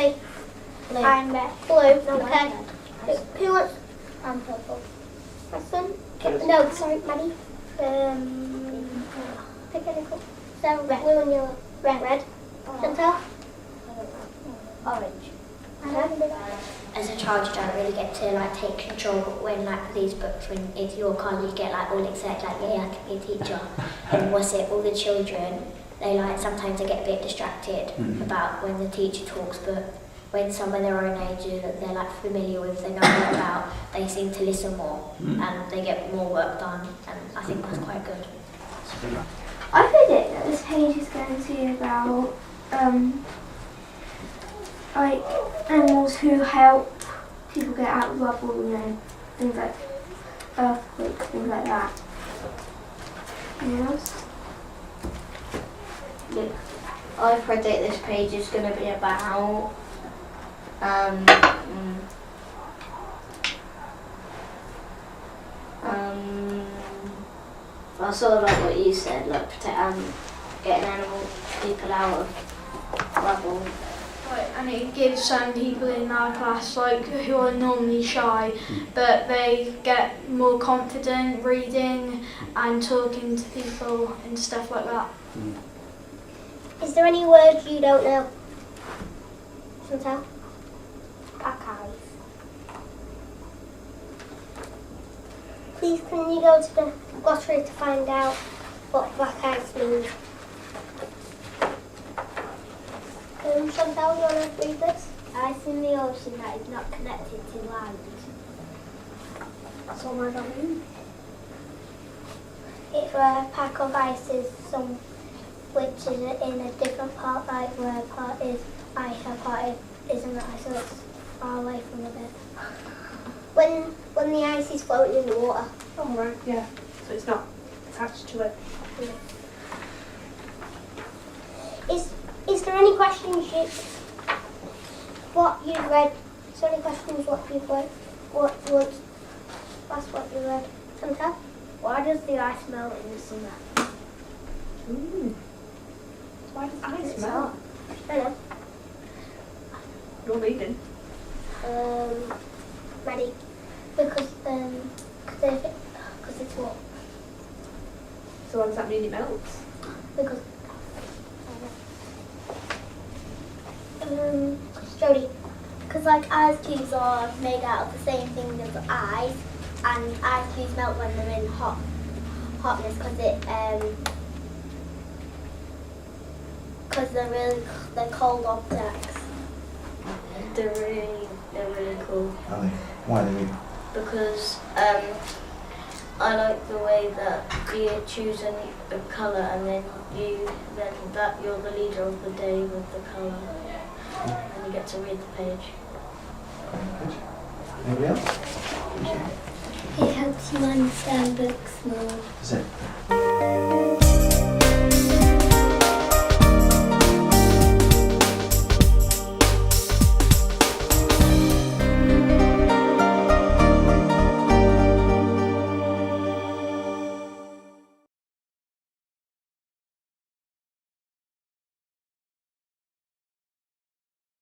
Ready? Blue. I'm red. Blue. No, okay. Who wants? I'm purple. Preston? No, sorry, Maddie. Pick any colour. So red. Blue and yellow. Red. Chantal? Orange. As a child, you don't really get to like take control, but when like these books, when it's your colour, you get like all excited, like yeah, I can be a teacher. And what's it? All the children, they like sometimes they get a bit distracted about when the teacher talks, but when someone their own age that they're like familiar with, they know more about, they seem to listen more and they get more work done, and I think that's quite good. I predict that this page is going to be about like animals who help people get out of rubble, you know, things like earthquakes, things like that. Anything else? Look, I predict this page is going to be about well, sort of like what you said, like getting people out of rubble. Right, and it gives some people in our class like who are normally shy, but they get more confident reading and talking to people and stuff like that. Is there any words you don't know? Chantal? Black eyes. Please can you go to the glossary to find out what black eyes means? Chantal, you want to read this? Ice in the ocean that is not connected to land. So what does that mean? If a pack of ice is which is in a different part, like where a part is ice, a part isn't ice, so it's far away from the bit. When the ice is floating in the water. Oh right, yeah. So it's not attached to it. Is there any questions what you've read? Is there any questions what you've read? That's what you read. Chantal? Why does the ice melt in the summer? Why does ice melt? I know. You're leading. Ready? Because it's warm. So what does that mean it melts? Because Jodie. Because like ice cubes are made out of the same thing as ice, and ice cubes melt when they're in hotness because they're cold objects. They're really cool. Are they? Why are they really? Because I like the way that you choose a colour and then you're the leader of the day with the colour and you get to read the page. Good. Anybody else? It helps you understand books more. Is it?